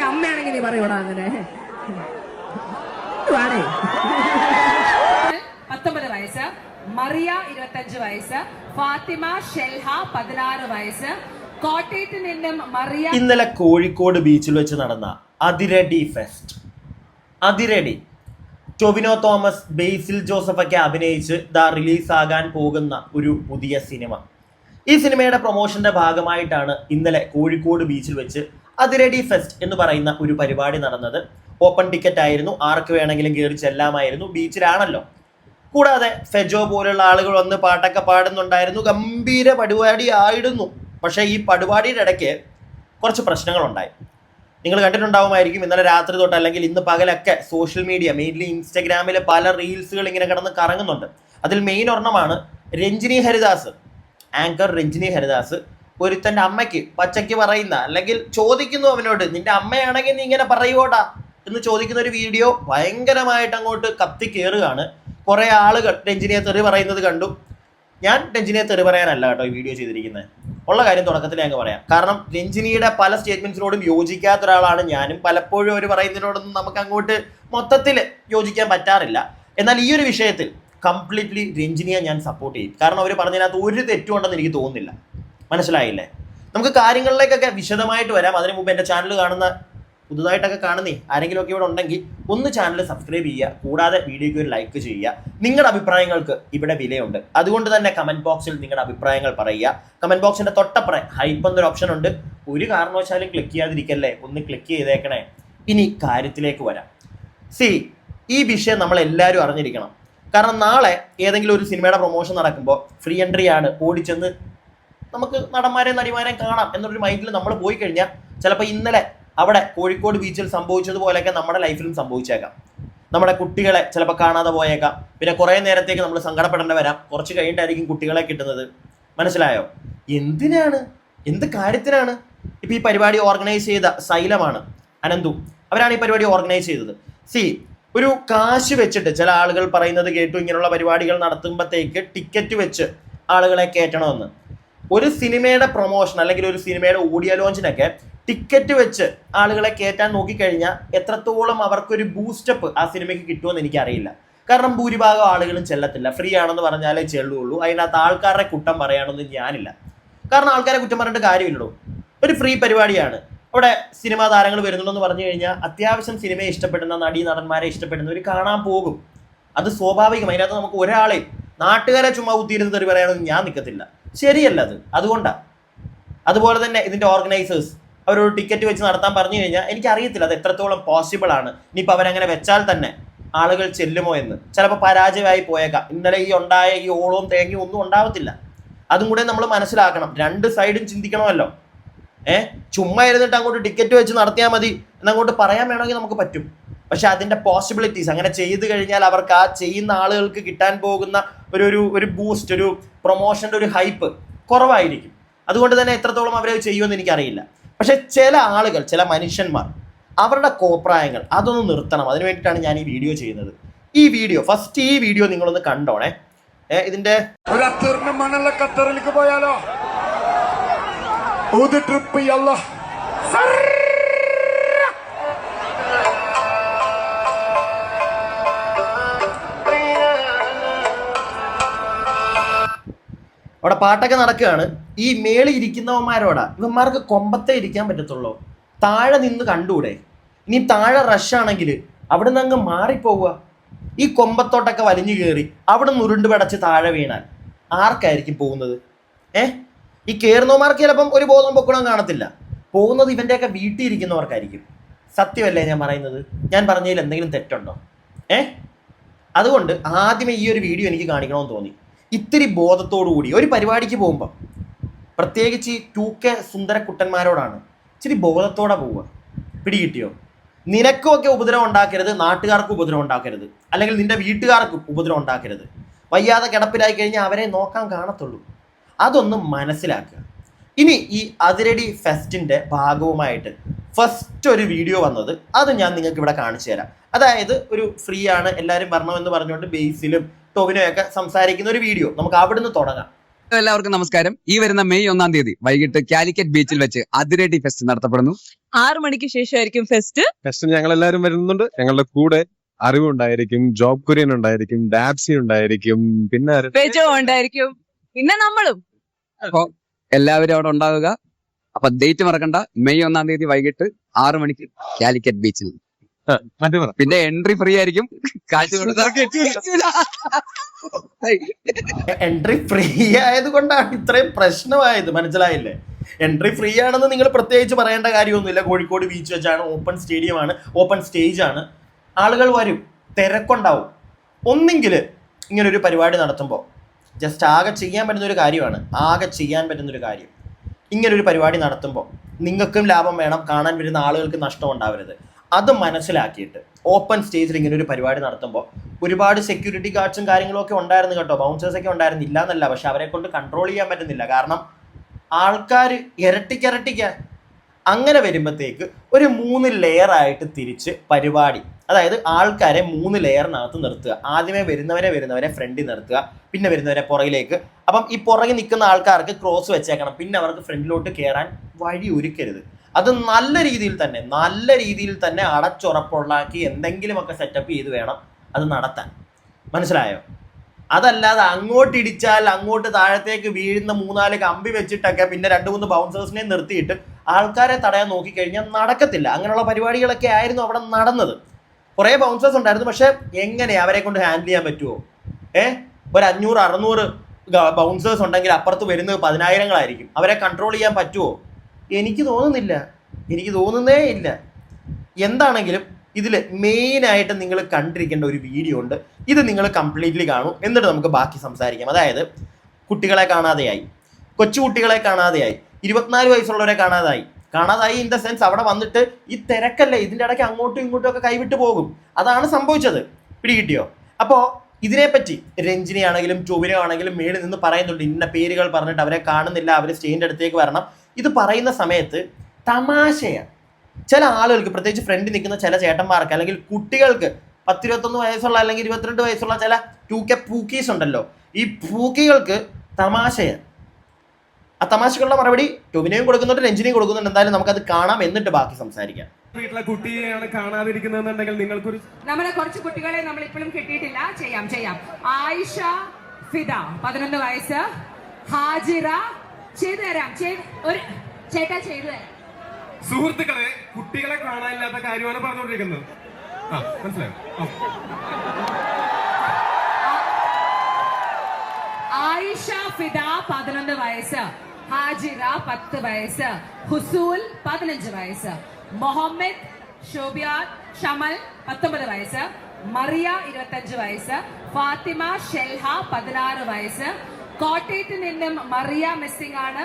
നിന്റെ അമ്മയാണെങ്കിൽ നീ പറയൂടാ അങ്ങനെ. 19 വയസ്സ്, മറിയ 25 വയസ്സ്, ഫാത്തിമ ഷെൽഹ 16 വയസ്സ്. കോട്ടയത്ത് നിന്നും മറിയ. ഇന്നലെ കോഴിക്കോട് ബീച്ചിൽ വെച്ച് നടന്ന അതിരടി ഫെസ്റ്റ്. അതിരടി ടൊവിനോ തോമസ്, ബേസിൽ ജോസഫൊക്കെ അഭിനയിച്ച് റിലീസാകാൻ പോകുന്ന ഒരു പുതിയ സിനിമ. ഈ സിനിമയുടെ പ്രൊമോഷന്റെ ഭാഗമായിട്ടാണ് ഇന്നലെ കോഴിക്കോട് ബീച്ചിൽ വെച്ച് അതിരടി ഫെസ്റ്റ് എന്ന് പറയുന്ന ഒരു പരിപാടി നടന്നത്. ഓപ്പൺ ടിക്കറ്റ് ആയിരുന്നു, ആർക്ക് വേണമെങ്കിലും കയറി ചെല്ലാമായിരുന്നു, ബീച്ചിലാണല്ലോ. കൂടാതെ ഫെജോ പോലുള്ള ആളുകൾ വന്ന് പാട്ടൊക്കെ പാടുന്നുണ്ടായിരുന്നു. ഗംഭീര പരിപാടി ആയിരുന്നു. പക്ഷേ ഈ പരിപാടിയുടെ ഇടയ്ക്ക് കുറച്ച് പ്രശ്നങ്ങളുണ്ടായി. നിങ്ങൾ കണ്ടിട്ടുണ്ടാവുമായിരിക്കും. ഇന്നലെ രാത്രി തൊട്ട് അല്ലെങ്കിൽ ഇന്ന് പകലൊക്കെ സോഷ്യൽ മീഡിയ, മെയിൻലി ഇൻസ്റ്റഗ്രാമിൽ പല റീൽസുകൾ ഇങ്ങനെ കിടന്ന് കറങ്ങുന്നുണ്ട്. അതിൽ മെയിൻ ഒരെണ്ണമാണ് രഞ്ജിനി ഹരിദാസ്, ആങ്കർ രഞ്ജിനി ഹരിദാസ് ഒരുത്തൻ്റെ അമ്മയ്ക്ക് പച്ചയ്ക്ക് പറയുന്ന, അല്ലെങ്കിൽ ചോദിക്കുന്നു അവനോട്, നിന്റെ അമ്മയാണെങ്കിൽ നീ ഇങ്ങനെ പറയുവോടാ എന്ന് ചോദിക്കുന്ന ഒരു വീഡിയോ ഭയങ്കരമായിട്ട് അങ്ങോട്ട് കത്തി കയറുകയാണ്. കുറേ ആളുകൾ രഞ്ജിനിയെ തെറി പറയുന്നത് കണ്ടു. ഞാൻ രഞ്ജിനിയെ തെറി പറയാനല്ല കേട്ടോ ഈ വീഡിയോ ചെയ്തിരിക്കുന്നത്. ഉള്ള കാര്യം തുടക്കത്തിൽ ഞങ്ങൾക്ക് പറയാം. കാരണം രഞ്ജിനിയുടെ പല സ്റ്റേറ്റ്മെന്റ്സിനോടും യോജിക്കാത്ത ഒരാളാണ് ഞാനും. പലപ്പോഴും അവർ പറയുന്നതിനോടൊന്നും നമുക്ക് അങ്ങോട്ട് മൊത്തത്തിൽ യോജിക്കാൻ പറ്റാറില്ല. എന്നാൽ ഈ ഒരു വിഷയത്തിൽ കംപ്ലീറ്റ്ലി രഞ്ജിനിയെ ഞാൻ സപ്പോർട്ട് ചെയ്യും. കാരണം അവർ പറഞ്ഞതിനകത്ത് ഒരു തെറ്റുണ്ടെന്ന് എനിക്ക് തോന്നുന്നില്ല. മനസ്സിലായില്ലേ? നമുക്ക് കാര്യങ്ങളിലേക്കൊക്കെ വിശദമായിട്ട് വരാം. അതിനു മുമ്പ് എൻ്റെ ചാനൽ കാണുന്ന, പുതുതായിട്ടൊക്കെ കാണുന്നേ ആരെങ്കിലുമൊക്കെ ഇവിടെ ഉണ്ടെങ്കിൽ ഒന്ന് ചാനൽ സബ്സ്ക്രൈബ് ചെയ്യുക. കൂടാതെ വീഡിയോയ്ക്ക് ഒരു ലൈക്ക് ചെയ്യുക. നിങ്ങളുടെ അഭിപ്രായങ്ങൾക്ക് ഇവിടെ വിലയുണ്ട്. അതുകൊണ്ട് തന്നെ കമന്റ് ബോക്സിൽ നിങ്ങളുടെ അഭിപ്രായങ്ങൾ പറയുക. കമന്റ് ബോക്സിന്റെ തൊട്ടപ്പുറം ഹൈപ്പ് എന്നൊരു ഓപ്ഷൻ ഉണ്ട്. ഒരു കാരണവശാലും ക്ലിക്ക് ചെയ്യാതിരിക്കല്ലേ, ഒന്ന് ക്ലിക്ക് ചെയ്തേക്കണേ. ഇനി കാര്യത്തിലേക്ക് വരാം. ഈ വിഷയം നമ്മളെല്ലാവരും അറിഞ്ഞിരിക്കണം. കാരണം നാളെ ഏതെങ്കിലും ഒരു സിനിമയുടെ പ്രൊമോഷൻ നടക്കുമ്പോൾ ഫ്രീ എൻട്രി ആണ്, ഓടിച്ചെന്ന് നമുക്ക് നടന്മാരെയും നടിമാരെയും കാണാം എന്നൊരു മൈൻഡിൽ നമ്മൾ പോയി കഴിഞ്ഞാൽ ചിലപ്പോൾ ഇന്നലെ അവിടെ കോഴിക്കോട് ബീച്ചിൽ സംഭവിച്ചതുപോലെയൊക്കെ നമ്മുടെ ലൈഫിലും സംഭവിച്ചേക്കാം. നമ്മുടെ കുട്ടികളെ ചിലപ്പോൾ കാണാതെ പോയേക്കാം. പിന്നെ കുറേ നേരത്തേക്ക് നമ്മൾ സങ്കടപ്പെടേണ്ടി വരാം. കുറച്ച് കഴിഞ്ഞിട്ടായിരിക്കും കുട്ടികളെ കിട്ടുന്നത്. മനസ്സിലായോ? എന്തിനാണ്, എന്ത് കാര്യത്തിനാണ്? ഇപ്പം ഈ പരിപാടി ഓർഗനൈസ് ചെയ്ത സൈലമാണ്, അനന്തു, അവരാണ് ഈ പരിപാടി ഓർഗനൈസ് ചെയ്തത്. ഒരു കാശ് വെച്ചിട്ട് ചില ആളുകൾ പറയുന്നത് കേട്ടു, ഇങ്ങനെയുള്ള പരിപാടികൾ നടത്തുമ്പോഴത്തേക്ക് ടിക്കറ്റ് വെച്ച് ആളുകളെ കയറ്റണമെന്ന്. ഒരു സിനിമയുടെ പ്രൊമോഷൻ അല്ലെങ്കിൽ ഒരു സിനിമയുടെ ഓഡിയോ ലോഞ്ചിനൊക്കെ ടിക്കറ്റ് വെച്ച് ആളുകളെ കയറ്റാൻ നോക്കിക്കഴിഞ്ഞാൽ എത്രത്തോളം അവർക്കൊരു ബൂസ്റ്റപ്പ് ആ സിനിമയ്ക്ക് കിട്ടുമെന്ന് എനിക്കറിയില്ല. കാരണം ഭൂരിഭാഗം ആളുകളും ചെല്ലത്തില്ല. ഫ്രീ ആണെന്ന് പറഞ്ഞാലേ ചെല്ലുള്ളൂ. അതിനകത്ത് ആൾക്കാരുടെ കുറ്റം പറയാനൊന്നും ഞാനില്ല. കാരണം ആൾക്കാരെ കുറ്റം പറഞ്ഞിട്ട് കാര്യമില്ലല്ലോ. ഒരു ഫ്രീ പരിപാടിയാണ്. അവിടെ സിനിമാ താരങ്ങൾ വരുന്നുണ്ടെന്ന് പറഞ്ഞു കഴിഞ്ഞാൽ അത്യാവശ്യം സിനിമയെ ഇഷ്ടപ്പെടുന്ന നടീ നടന്മാരെ ഇഷ്ടപ്പെടുന്നവർ കാണാൻ പോകും. അത് സ്വാഭാവികം. അതിനകത്ത് നമുക്ക് ഒരാളെ നാട്ടുകാരെ ചുമ്മാ കുത്തിയിരുന്ന് തെറി പറയാനൊന്നും ഞാൻ നിൽക്കത്തില്ല. ശരിയല്ല അത്. അതുകൊണ്ടാണ്. അതുപോലെ തന്നെ ഇതിൻ്റെ ഓർഗനൈസേഴ്സ് അവരൊരു ടിക്കറ്റ് വെച്ച് നടത്താൻ പറഞ്ഞു കഴിഞ്ഞാൽ എനിക്കറിയത്തില്ല അത് എത്രത്തോളം പോസിബിൾ ആണ്. ഇനിയിപ്പോൾ അവരങ്ങനെ വെച്ചാൽ തന്നെ ആളുകൾ ചെല്ലുമോ എന്ന്. ചിലപ്പോൾ പരാജയമായി പോയേക്കാം. ഇന്നലെ ഈ ഉണ്ടായ ഈ ഓളവും തേങ്ങയും ഒന്നും ഉണ്ടാവത്തില്ല. അതും കൂടെ നമ്മൾ മനസ്സിലാക്കണം. രണ്ട് സൈഡും ചിന്തിക്കണമല്ലോ. ചുമ്മാ ഇരുന്നിട്ട് അങ്ങോട്ട് ടിക്കറ്റ് വെച്ച് നടത്തിയാൽ മതി എന്നങ്ങോട്ട് പറയാൻ വേണമെങ്കിൽ നമുക്ക് പറ്റും. പക്ഷെ അതിൻ്റെ പോസിബിലിറ്റീസ്, അങ്ങനെ ചെയ്തു കഴിഞ്ഞാൽ അവർക്ക് ആ ചെയ്യുന്ന ആളുകൾക്ക് കിട്ടാൻ പോകുന്ന ഒരു ബൂസ്റ്റ്, ഒരു പ്രൊമോഷൻ്റെ ഒരു ഹൈപ്പ് കുറവായിരിക്കും. അതുകൊണ്ട് തന്നെ എത്രത്തോളം അവരത് ചെയ്യുമെന്ന് എനിക്കറിയില്ല. പക്ഷെ ചില ആളുകൾ, ചില മനുഷ്യന്മാർ, അവരുടെ കോപ്രായങ്ങൾ അതൊന്ന് നിർത്തണം. അതിനു വേണ്ടിയിട്ടാണ് ഞാൻ ഈ വീഡിയോ ചെയ്യുന്നത്. ഈ വീഡിയോ നിങ്ങളൊന്ന് കണ്ടോണേ. ഇതിന്റെ ഖത്തറിലേക്ക് പോയാലോ? ട്രിപ്പ് അവിടെ പാട്ടൊക്കെ നടക്കുകയാണ്. ഈ മേളിൽ ഇരിക്കുന്നവന്മാരോടാ, ഇവന്മാർക്ക് കൊമ്പത്തെ ഇരിക്കാൻ പറ്റത്തുള്ളൂ. താഴെ നിന്ന് കണ്ടൂടെ? ഇനി താഴെ റഷാണെങ്കിൽ അവിടെ നിന്ന് അങ്ങ് മാറിപ്പോവുക. ഈ കൊമ്പത്തോട്ടൊക്കെ വലിഞ്ഞു കയറി അവിടെ നിന്ന് ഉരുണ്ട് പടച്ച് താഴെ വീണാൽ ആർക്കായിരിക്കും പോകുന്നത്? ഈ കയറുന്നവന്മാർക്ക് ചിലപ്പം ഒരു ബോധം പൊക്കണം കാണത്തില്ല. പോകുന്നത് ഇവൻ്റെയൊക്കെ വീട്ടിൽ ഇരിക്കുന്നവർക്കായിരിക്കും. സത്യമല്ലേ ഞാൻ പറയുന്നത്? ഞാൻ പറഞ്ഞതിൽ എന്തെങ്കിലും തെറ്റുണ്ടോ? അതുകൊണ്ട് ആദ്യമേ ഈ ഒരു വീഡിയോ എനിക്ക് കാണിക്കണമെന്ന് തോന്നി. ഇത്തിരി ബോധത്തോടുകൂടി ഒരു പരിപാടിക്ക് പോകുമ്പോൾ, പ്രത്യേകിച്ച് ഈ 2K സുന്ദരക്കുട്ടന്മാരോടാണ്, ഇച്ചിരി ബോധത്തോടെ പോവുക. പിടികിട്ടിയോ? നിനക്കുമൊക്കെ ഉപദ്രവം ഉണ്ടാക്കരുത്, നാട്ടുകാർക്ക് ഉപദ്രവം ഉണ്ടാക്കരുത്, അല്ലെങ്കിൽ നിന്റെ വീട്ടുകാർക്ക് ഉപദ്രവം ഉണ്ടാക്കരുത്. വയ്യാതെ കിടപ്പിലായി കഴിഞ്ഞാൽ അവരെ നോക്കാൻ കാണത്തുള്ളൂ. അതൊന്നും മനസ്സിലാക്കുക. ഇനി ഈ അതിരടി ഫെസ്റ്റിൻ്റെ ഭാഗവുമായിട്ട് ഫസ്റ്റ് ഒരു വീഡിയോ വന്നത്, അത് ഞാൻ നിങ്ങൾക്ക് ഇവിടെ കാണിച്ചു തരാം. അതായത് ഒരു ഫ്രീ ആണ്, എല്ലാവരും വരണമെന്ന് പറഞ്ഞുകൊണ്ട് ബേസിലും ടൊവിനോയൊക്കെ സംസാരിക്കുന്ന ഒരു വീഡിയോ. നമുക്ക് അവിടുന്ന് തുടങ്ങാം. എല്ലാവർക്കും നമസ്കാരം. ഈ വരുന്ന മെയ് 1-ാം തീയതി വൈകിട്ട് കാലിക്കറ്റ് ബീച്ചിൽ വെച്ച് അതിരടി ഫെസ്റ്റ് നടത്തപ്പെടുന്നു. 6 മണിക്ക് ശേഷമായിരിക്കും ഫെസ്റ്റ്. ഞങ്ങൾ എല്ലാവരും വരുന്നുണ്ട്. ഞങ്ങളുടെ കൂടെ അറിവുണ്ടായിരിക്കും, ജോബ് കുര്യൻ ഉണ്ടായിരിക്കും, ഡാബ്സി ഉണ്ടായിരിക്കും, പിന്നെ പേജോ ഉണ്ടായിരിക്കും, പിന്നെ നമ്മളും. അപ്പോ എല്ലാവരും അവിടെ ഉണ്ടാവുക. അപ്പൊ ഡേറ്റ് മറക്കണ്ട, മെയ് 1-ാം തീയതി വൈകിട്ട് 6 മണിക്ക് കാലിക്കറ്റ് ബീച്ചിൽ. പിന്നെ എൻട്രി ഫ്രീ ആയിരിക്കും. കാശ് എൻട്രി ഫ്രീ ആയതുകൊണ്ടാണ് ഇത്രയും പ്രശ്നമായത്, മനസ്സിലായില്ലേ? എൻട്രി ഫ്രീ ആണെന്ന് നിങ്ങൾ പ്രത്യേകിച്ച് പറയേണ്ട കാര്യമൊന്നുമില്ല. കോഴിക്കോട് ബീച്ച് വെച്ചാണ്, ഓപ്പൺ സ്റ്റേഡിയമാണ്, ഓപ്പൺ സ്റ്റേജ് ആണ്, ആളുകൾ വരും, തിരക്കുണ്ടാവും. ഒന്നെങ്കിൽ ഇങ്ങനൊരു പരിപാടി നടത്തുമ്പോൾ ജസ്റ്റ് ആകെ ചെയ്യാൻ പറ്റുന്നൊരു കാര്യമാണ്, ഇങ്ങനൊരു പരിപാടി നടത്തുമ്പോൾ നിങ്ങൾക്കും ലാഭം വേണം, കാണാൻ വരുന്ന ആളുകൾക്ക് നഷ്ടം ഉണ്ടാവരുത്. അത് മനസ്സിലാക്കിയിട്ട് ഓപ്പൺ സ്റ്റേജിൽ ഇങ്ങനെ ഒരു പരിപാടി നടത്തുമ്പോൾ ഒരുപാട് സെക്യൂരിറ്റി ഗാർഡ്സും കാര്യങ്ങളും ഒക്കെ ഉണ്ടായിരുന്നു കേട്ടോ, ബൗൺസേഴ്സൊക്കെ ഉണ്ടായിരുന്നു, ഇല്ല എന്നല്ല. പക്ഷെ അവരെ കൊണ്ട് കൺട്രോൾ ചെയ്യാൻ പറ്റുന്നില്ല. കാരണം ആൾക്കാർ ഇരട്ടിക്കാൻ അങ്ങനെ വരുമ്പോഴത്തേക്ക് ഒരു 3 ലെയറായിട്ട് തിരിച്ച് പരിപാടി, അതായത് ആൾക്കാരെ 3 ലെയറിനകത്ത് നിർത്തുക. ആദ്യമേ വരുന്നവരെ ഫ്രണ്ടിൽ നിർത്തുക, പിന്നെ വരുന്നവരെ പുറകിലേക്ക്. അപ്പം ഈ പുറകിൽ നിൽക്കുന്ന ആൾക്കാർക്ക് ക്രോസ് വെച്ചേക്കണം, പിന്നെ അവർക്ക് ഫ്രണ്ടിലോട്ട് കയറാൻ വഴി ഒരുക്കരുത്. അത് നല്ല രീതിയിൽ തന്നെ അടച്ചുറപ്പുള്ളാക്കി എന്തെങ്കിലുമൊക്കെ സെറ്റപ്പ് ചെയ്ത് വേണം അത് നടത്താൻ, മനസ്സിലായോ? അതല്ലാതെ അങ്ങോട്ട് ഇടിച്ചാൽ അങ്ങോട്ട് താഴത്തേക്ക് വീഴുന്ന 3-4 കമ്പി വെച്ചിട്ടൊക്കെ പിന്നെ 2-3 ബൗൺസേഴ്സിനെ നിർത്തിയിട്ട് ആൾക്കാരെ തടയാൻ നോക്കിക്കഴിഞ്ഞാൽ നടക്കത്തില്ല. അങ്ങനെയുള്ള പരിപാടികളൊക്കെ ആയിരുന്നു അവിടെ നടന്നത്. കുറേ ബൗൺസേഴ്സ് ഉണ്ടായിരുന്നു, പക്ഷെ എങ്ങനെ അവരെ കൊണ്ട് ഹാൻഡിൽ ചെയ്യാൻ പറ്റുമോ? ഒരു 500-600 ബൗൺസേഴ്സ് ഉണ്ടെങ്കിൽ അപ്പുറത്ത് വരുന്നത് 10,000-ങ്ങളായിരിക്കും. അവരെ കൺട്രോൾ ചെയ്യാൻ പറ്റുമോ? എനിക്ക് തോന്നുന്നേ ഇല്ല. എന്താണെങ്കിലും ഇതിൽ മെയിനായിട്ട് നിങ്ങൾ കണ്ടിരിക്കേണ്ട ഒരു വീഡിയോ ഉണ്ട്. ഇത് നിങ്ങൾ കംപ്ലീറ്റ്ലി കാണൂ, എന്നിട്ട് നമുക്ക് ബാക്കി സംസാരിക്കാം. അതായത് കുട്ടികളെ കാണാതെയായി, കൊച്ചുകുട്ടികളെ കാണാതെയായി, 24 വയസ്സുള്ളവരെ കാണാതായി ഇൻ ദ സെൻസ് അവിടെ വന്നിട്ട് ഈ തിരക്കല്ലേ, ഇതിൻ്റെ ഇടയ്ക്ക് അങ്ങോട്ടും ഇങ്ങോട്ടും ഒക്കെ കൈവിട്ട് പോകും. അതാണ് സംഭവിച്ചത്. പിടികിട്ടിയോ? അപ്പോൾ ഇതിനെപ്പറ്റി രഞ്ജിനി ആണെങ്കിലും ടൊവിനോ ആണെങ്കിലും മേളിൽ നിന്ന് പറയുന്നുണ്ട്, ഇന്ന പേരുകൾ പറഞ്ഞിട്ട് അവരെ കാണുന്നില്ല, അവർ സ്റ്റേജിൻ്റെ അടുത്തേക്ക് വരണം. ഇത് പറയുന്ന സമയത്ത് തമാശയാണ്. ചില ആളുകൾക്ക്, പ്രത്യേകിച്ച് ഫ്രണ്ടിൽ നിൽക്കുന്ന ചില ചേട്ടന്മാർക്ക് അല്ലെങ്കിൽ കുട്ടികൾക്ക്, 10-21 വയസ്സുള്ള അല്ലെങ്കിൽ 22 വയസ്സുള്ള ചില 2K പൂക്കീസ് ഉണ്ടല്ലോ, ഈ പൂക്കികൾക്ക് തമാശയാണ്. ആ തമാശകളുടെ മറുപടി ടൊവിനോയും കൊടുക്കുന്നുണ്ട്, രഞ്ജിനിയും കൊടുക്കുന്നുണ്ട്. എന്തായാലും നമുക്കത് കാണാം, എന്നിട്ട് ബാക്കി സംസാരിക്കാം. വീട്ടിലെ കുട്ടിയെയാണ് കാണാതിരിക്കുന്നതെന്നുണ്ടെങ്കിൽ നിങ്ങൾക്കൊരു നമ്മളെ കുറച്ച് കുട്ടികളെ നമ്മൾ ഇപ്പോഴും കിട്ടിയിട്ടില്ല. ചെയ്യാം. ആയിഷ ഫിദ 11 വയസ്സ്, ഹാജിറ ചെയ്തു തരാം, ഒരു ചേട്ടാ ചെയ്തു തരാം. സുഹൃത്തുക്കളെ, കുട്ടികളെ കാണാനില്ലാത്ത കാര്യമാണ് പറഞ്ഞുകൊണ്ടിരിക്കുന്നത്. മനസ്സിലായോ? ആയിഷ ഫിദ 11 വയസ്സ്, ഹാജിറ 10 വയസ്സ്, ഹുസൂൽ 15 വയസ്സ്, മുഹമ്മദ് ഷോബിയാർ ഷമൽ 19 വയസ്സ്, മറിയ 25 വയസ്സ്, ഫാത്തിമ ഷെൽഹ 16 വയസ്സ്. കോട്ടയത്ത് നിന്നും മറിയ മിസ്സിംഗ് ആണ്,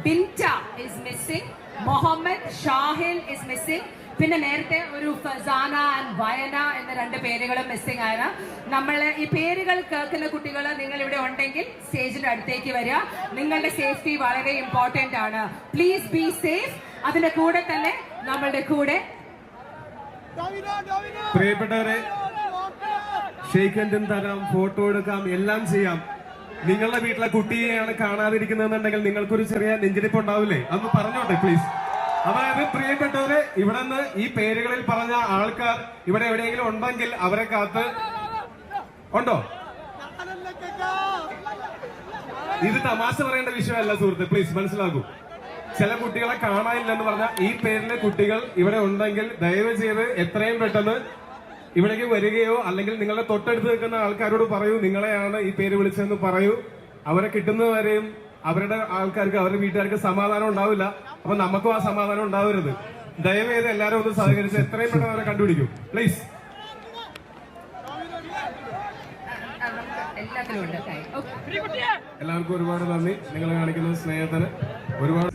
Binta is missing, Muhammad Shahil is missing. പിന്നെ നേരത്തെ ഒരു ഫസാന ആൻഡ് വയന എന്ന 2 പേരുകളും മിസ്സിംഗ് ആണ്. നമ്മൾ ഈ പേരുകൾ കേൾക്കുന്ന കുട്ടികൾ നിങ്ങൾ ഇവിടെ ഉണ്ടെങ്കിൽ സ്റ്റേജിന്റെ അടുത്തേക്ക് വരിക. നിങ്ങളുടെ സേഫ്റ്റി വളരെ ഇമ്പോർട്ടന്റ് ആണ്. Please be safe. അതിന്റെ കൂടെ തന്നെ നമ്മളുടെ കൂടെ പ്രിയപ്പെട്ടവരെ, ഷെയ്ക്ക് ഹാൻഡും തരാം, ഫോട്ടോ എടുക്കാം, എല്ലാം ചെയ്യാം. നിങ്ങളുടെ വീട്ടിലെ കുട്ടിയെയാണ് കാണാതിരിക്കുന്നതെന്നുണ്ടെങ്കിൽ നിങ്ങൾക്കൊരു ചെറിയ നെഞ്ചിടിപ്പ് ഉണ്ടാവില്ലേ? അതൊന്ന് പറഞ്ഞോട്ടെ പ്ലീസ്. അതായത് പ്രിയപ്പെട്ടവരെ, ഇവിടെ നിന്ന് ഈ പേരുകളിൽ പറഞ്ഞ ആൾക്കാർ ഇവിടെ എവിടെയെങ്കിലും ഉണ്ടെങ്കിൽ അവരെ കാത്ത് ഉണ്ടോ? ഇത് തമാശ പറയേണ്ട വിഷയമല്ല സുഹൃത്ത്, പ്ലീസ് മനസ്സിലാക്കൂ. ചില കുട്ടികളെ കാണാനില്ലെന്ന് പറഞ്ഞാൽ ഈ പേരിലെ കുട്ടികൾ ഇവിടെ ഉണ്ടെങ്കിൽ ദയവ് ചെയ്ത് എത്രയും പെട്ടെന്ന് ഇവിടേക്ക് വരികയോ അല്ലെങ്കിൽ നിങ്ങളുടെ തൊട്ടടുത്ത് നിൽക്കുന്ന ആൾക്കാരോട് പറയൂ, നിങ്ങളെയാണ് ഈ പേര് വിളിച്ചതെന്ന് പറയൂ. അവരെ കിട്ടുന്നവരെയും അവരുടെ ആൾക്കാർക്ക്, അവരുടെ വീട്ടുകാർക്ക് സമാധാനം ഉണ്ടാവില്ല. അപ്പൊ നമുക്കും ആ സമാധാനം ഉണ്ടാവരുത്. ദയവേത് എല്ലാവരും ഒന്ന് സഹകരിച്ച് എത്രയും പെട്ടെന്ന് അവരെ കണ്ടുപിടിക്കും പ്ലീസ്. എല്ലാവർക്കും ഒരുപാട് നന്ദി. നിങ്ങൾ കാണിക്കുന്ന സ്നേഹത്തിന് ഒരുപാട്.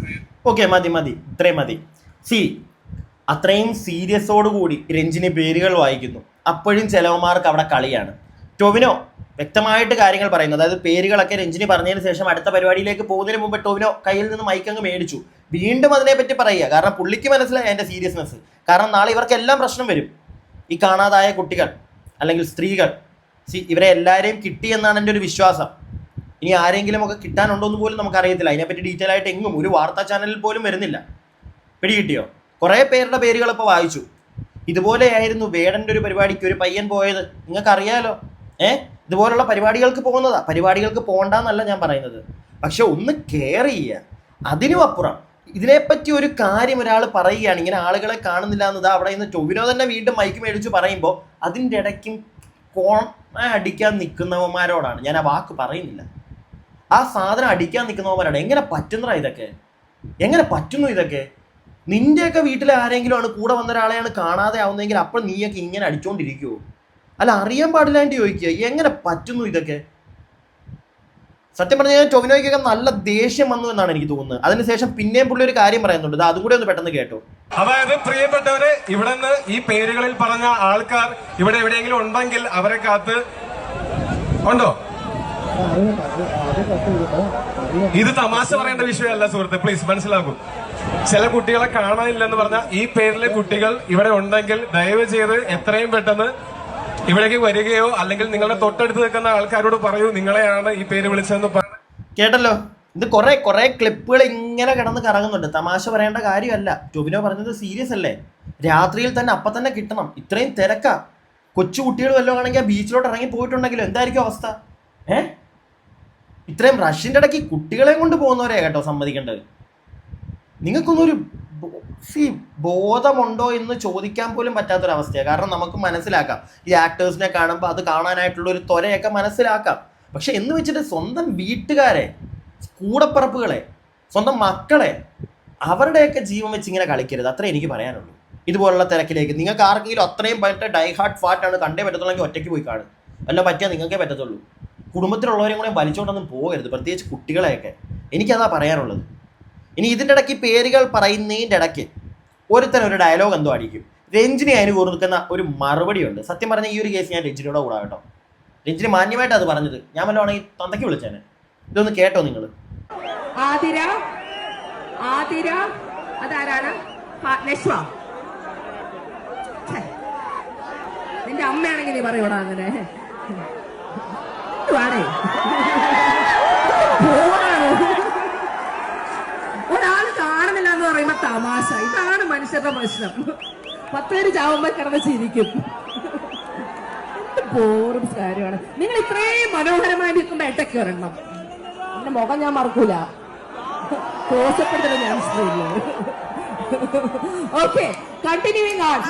ഓക്കെ, മതി, ഇത്രയും മതി. അത്രയും സീരിയസോടുകൂടി രഞ്ജിനി പേരുകൾ വായിക്കുന്നു. അപ്പോഴും ചിലവന്മാർക്ക് അവിടെ കളിയാണ്. ടൊവിനോ വ്യക്തമായിട്ട് കാര്യങ്ങൾ പറയുന്നു. അതായത് പേരുകളൊക്കെ രഞ്ജിനി പറഞ്ഞതിന് ശേഷം അടുത്ത പരിപാടിയിലേക്ക് പോകുന്നതിന് മുമ്പ് ടൊവിനോ കയ്യിൽ നിന്ന് മൈക്കങ്ങ് മേടിച്ചു. വീണ്ടും അതിനെപ്പറ്റി പറയുക. കാരണം പുള്ളിക്ക് മനസ്സിലായി അതിൻ്റെ സീരിയസ്നെസ്. കാരണം നാളെ ഇവർക്കെല്ലാം പ്രശ്നം വരും. ഈ കാണാതായ കുട്ടികൾ അല്ലെങ്കിൽ സ്ത്രീകൾ, ഇവരെ എല്ലാവരെയും കിട്ടിയെന്നാണ് എൻ്റെ ഒരു വിശ്വാസം. ഇനി ആരെങ്കിലും ഒക്കെ കിട്ടാനുണ്ടോ എന്ന് പോലും നമുക്കറിയത്തില്ല. അതിനെപ്പറ്റി ഡീറ്റെയിൽ ആയിട്ട് എങ്ങും ഒരു വാർത്താ ചാനലിൽ പോലും വരുന്നില്ല. പിടികിട്ടിയോ? കുറേ പേരുടെ പേരുകൾ ഇപ്പോൾ വായിച്ചു. ഇതുപോലെയായിരുന്നു വേടൻ്റെ ഒരു പരിപാടിക്ക് ഒരു പയ്യൻ പോയത്. നിങ്ങൾക്കറിയാലോ. ഇതുപോലുള്ള പരിപാടികൾക്ക് പോകുന്നതാ. പരിപാടികൾക്ക് പോകണ്ടെന്നല്ല ഞാൻ പറയുന്നത്, പക്ഷെ ഒന്ന് കെയർ ചെയ്യുക. അതിനും അപ്പുറം ഇതിനെപ്പറ്റി ഒരു കാര്യം ഒരാൾ പറയുകയാണ്, ഇങ്ങനെ ആളുകളെ കാണുന്നില്ല എന്നത്. അവിടെ നിന്ന് ടൊവിനോ തന്നെ വീണ്ടും മൈക്ക് മേടിച്ച് പറയുമ്പോൾ അതിൻ്റെ ഇടയ്ക്കും കോണ അടിക്കാൻ നിൽക്കുന്നവന്മാരോടാണ് ഞാൻ ആ വാക്ക് പറയുന്നില്ല. ആ സാധനം അടിക്കാൻ നിൽക്കുന്നവന്മാരോട് എങ്ങനെ പറ്റുന്നതാ ഇതൊക്കെ? എങ്ങനെ പറ്റുന്നു ഇതൊക്കെ? നിന്റെയൊക്കെ വീട്ടിലെ ആരെങ്കിലും ആണ് കൂടെ വന്ന ഒരാളെയാണ് കാണാതെ ആവുന്നതെങ്കിൽ അപ്പോൾ നീയൊക്കെ ഇങ്ങനെ അടിച്ചോണ്ടിരിക്കുവോ? അല്ല, അറിയാൻ പാടില്ലാണ്ട് ചോദിക്കുക, എങ്ങനെ പറ്റുന്നു ഇതൊക്കെ? സത്യം പറഞ്ഞാൽ ടൊവിനോയ്ക്കൊക്കെ നല്ല ദേഷ്യം വന്നു എന്നാണ് എനിക്ക് തോന്നുന്നത്. അതിനുശേഷം പിന്നെയും പുള്ളി ഒരു കാര്യം പറയുന്നുണ്ട്, അതും കൂടെ ഒന്ന് പെട്ടെന്ന് കേട്ടോ. അതായത് പ്രിയപ്പെട്ടവരെ, ഇവിടെ നിന്ന് ഈ പേരുകളിൽ പറഞ്ഞ ആൾക്കാർ ഇവിടെ എവിടെയെങ്കിലും ഉണ്ടെങ്കിൽ അവരെ കാത്ത് ഉണ്ടോ? ഇത് തമാശ പറയേണ്ട വിഷയമല്ല സുഹൃത്തെ, പ്ലീസ് മനസ്സിലാക്കൂ. ചില കുട്ടികളെ കാണാനില്ലെന്ന് പറഞ്ഞാൽ ഈ പേരിലെ കുട്ടികൾ ഇവിടെ ഉണ്ടെങ്കിൽ ദയവ് ചെയ്ത് എത്രയും പെട്ടെന്ന് ഇവിടേക്ക് വരികയോ അല്ലെങ്കിൽ നിങ്ങളുടെ തൊട്ടടുത്ത് നിൽക്കുന്ന ആൾക്കാരോട് പറയൂ നിങ്ങളെയാണ് ഈ പേര് വിളിച്ചതെന്ന് പറഞ്ഞു. കേട്ടല്ലോ, ഇത് കുറെ ക്ലിപ്പുകൾ ഇങ്ങനെ കിടന്ന് കറങ്ങുന്നുണ്ട്. തമാശ പറയേണ്ട കാര്യമല്ല. ടൊവിനോ പറഞ്ഞത് സീരിയസ് അല്ലേ? രാത്രിയിൽ തന്നെ അപ്പം തന്നെ കിട്ടണം. ഇത്രയും തിരക്കാ. കൊച്ചു കുട്ടികൾ വല്ലതും ആണെങ്കിൽ ആ ബീച്ചിലോട്ട് ഇറങ്ങി പോയിട്ടുണ്ടെങ്കിലും എന്തായിരിക്കും അവസ്ഥ? ഇത്രയും റഷിൻ്റെ ഇടയ്ക്ക് കുട്ടികളെയും കൊണ്ട് പോകുന്നവരെ കേട്ടോ സമ്മതിക്കേണ്ടത്. നിങ്ങൾക്കൊന്നൊരു ബോധമുണ്ടോ എന്ന് ചോദിക്കാൻ പോലും പറ്റാത്തൊരവസ്ഥയാണ്. കാരണം നമുക്ക് മനസ്സിലാക്കാം, ഈ ആക്ടേഴ്സിനെ കാണുമ്പോൾ അത് കാണാനായിട്ടുള്ള ഒരു ത്വരയൊക്കെ മനസ്സിലാക്കാം. പക്ഷെ എന്ന് വെച്ചിട്ട് സ്വന്തം വീട്ടുകാരെ, കൂടപ്പിറപ്പുകളെ, സ്വന്തം മക്കളെ, അവരുടെയൊക്കെ ജീവൻ വെച്ച് ഇങ്ങനെ കളിക്കരുത്. അത്രേ എനിക്ക് പറയാനുള്ളൂ. ഇതുപോലുള്ള തിരക്കിലേക്ക് നിങ്ങൾക്ക് ആർക്കെങ്കിലും അത്രയും ഭയങ്കര ഡൈ ഹാർട്ട് ഫാറ്റാണ് കണ്ടേ പറ്റത്തുള്ളെങ്കിൽ ഒറ്റയ്ക്ക് പോയി കാണും. അല്ല പറ്റിയാൽ നിങ്ങൾക്കേ പറ്റത്തുള്ളൂ. കുടുംബത്തിലുള്ളവരെയും കൂടെ വലിച്ചുകൊണ്ടൊന്നും പോകരുത്, പ്രത്യേകിച്ച് കുട്ടികളെയൊക്കെ. എനിക്കതാ പറയാനുള്ളത്. ഇനി ഇതിൻ്റെ ഇടയ്ക്ക് പേരുകൾ പറയുന്നതിൻ്റെ ഇടയ്ക്ക് ഒരുത്തനൊരു ഡയലോഗ് എന്തോ അടിക്കും. രഞ്ജിനി അതിന് കൊടുക്കുന്ന ഒരു മറുപടി ഉണ്ട്. സത്യം പറഞ്ഞാൽ ഈ ഒരു കേസ് ഞാൻ രഞ്ജിനിയോടെ കൂടാ കേട്ടോ. രഞ്ജിനി മാന്യമായിട്ട് അത് പറഞ്ഞത്. ഞാൻ വല്ലതാണെങ്കിൽ തന്തയ്ക്ക് വിളിച്ചേനെ. ഇതൊന്ന് കേട്ടോ നിങ്ങൾ. ആതിര അതാരാണ്? നശ്വ. നിന്റെ അമ്മയാണെങ്കിൽ നീ പറയൂടാ അങ്ങനെ. ഒരാള് കാണുന്നില്ല എന്ന് പറയുമ്പോ തമാശ. ഇതാണ് മനുഷ്യരുടെ പ്രശ്നം. 10 പേര് ചാവുമ്പോ കിടന്ന് ചിരിക്കും. ബോറും കാര്യമാണ്. നിങ്ങൾ ഇത്രയും മനോഹരമായി നിൽക്കുമ്പോ ഇടയ്ക്ക് വരണം. എന്റെ മുഖം ഞാൻ മറക്കൂല. കോശപ്പെടുത്തൽ ഞാൻ ഓക്കെ. Continuing on.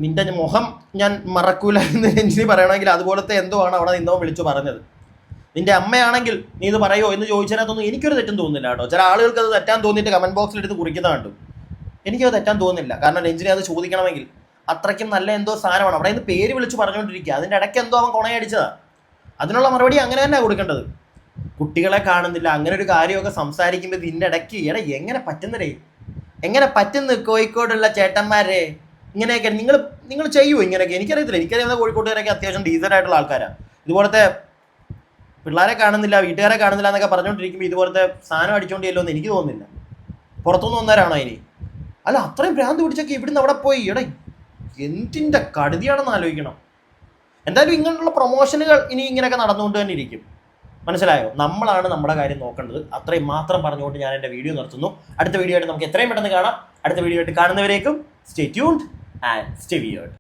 നിന്റെ മുഖം ഞാൻ മറക്കൂല എന്ന് രഞ്ജിനി പറയണമെങ്കിൽ അതുപോലത്തെ എന്തോ ആണ് അവിടെ നിന്നോ വിളിച്ചു പറഞ്ഞത്. നിന്റെ അമ്മയാണെങ്കിൽ നീ ഇത് പറയോ എന്ന് ചോദിച്ചതിനകത്തൊന്നും എനിക്കൊരു തെറ്റും തോന്നുന്നില്ല കേട്ടോ. ചില ആളുകൾക്ക് അത് തെറ്റാൻ തോന്നിയിട്ട് കമന്റ് ബോക്സിൽ എടുത്ത് കുറിക്കുന്ന കണ്ടു. എനിക്കത് തെറ്റാൻ തോന്നുന്നില്ല. കാരണം രഞ്ജിനി അത് ചോദിക്കണമെങ്കിൽ അത്രയ്ക്കും നല്ല എന്തോ സാധനമാണ്. അവിടെ നിന്ന് പേര് വിളിച്ച് പറഞ്ഞുകൊണ്ടിരിക്കുക. അതിൻ്റെ ഇടയ്ക്ക് എന്തോ അവൻ കൊണയടിച്ചതാ. അതിനുള്ള മറുപടി അങ്ങനെ തന്നെ കൊടുക്കേണ്ടത്. കുട്ടികളെ കാണുന്നില്ല അങ്ങനെ ഒരു കാര്യമൊക്കെ സംസാരിക്കുമ്പോൾ ഇതിൻ്റെ ഇടയ്ക്ക് എങ്ങനെ പറ്റുന്നരേ, എങ്ങനെ പറ്റുന്നു കോഴിക്കോടുള്ള ചേട്ടന്മാരെ ഇങ്ങനെയൊക്കെ? നിങ്ങൾ ചെയ്യുമോ ഇങ്ങനെയൊക്കെ? എനിക്കറിയത്തില്ല. എനിക്കറിയാവുന്ന കോഴിക്കോട്ടുകാരൊക്കെ അത്യാവശ്യം ഡീസൻ്റ് ആയിട്ടുള്ള ആൾക്കാരാണ്. ഇതുപോലത്തെ പിള്ളേരെ കാണുന്നില്ല, വീട്ടുകാരെ കാണുന്നില്ല എന്നൊക്കെ പറഞ്ഞുകൊണ്ടിരിക്കുമ്പോൾ ഇതുപോലത്തെ സാധനം അടിച്ചുകൊണ്ടില്ലോ എന്ന് എനിക്ക് തോന്നുന്നില്ല. പുറത്തുനിന്ന് വന്നവരാണോ ഇനി? അല്ല, അത്രയും ഭ്രാന്ത് പിടിച്ചൊക്കെ ഇവിടുന്ന് അവിടെ പോയി എന്തിൻ്റെ കടുതിയാണെന്ന് ആലോചിക്കണം. എന്തായാലും ഇങ്ങനെയുള്ള പ്രൊമോഷനുകൾ ഇനി ഇങ്ങനെയൊക്കെ നടന്നുകൊണ്ട് തന്നെ ഇരിക്കും. മനസ്സിലായോ? നമ്മളാണ് നമ്മുടെ കാര്യം നോക്കേണ്ടത്. അത്രയും മാത്രം പറഞ്ഞുകൊണ്ട് ഞാൻ എൻ്റെ വീഡിയോ നിർത്തുന്നു. അടുത്ത വീഡിയോ ആയിട്ട് നമുക്ക് എത്രയും പെട്ടെന്ന് കാണാം. അടുത്ത വീഡിയോ ആയിട്ട് കാണുന്നവരേക്കും stay tuned and stay weird.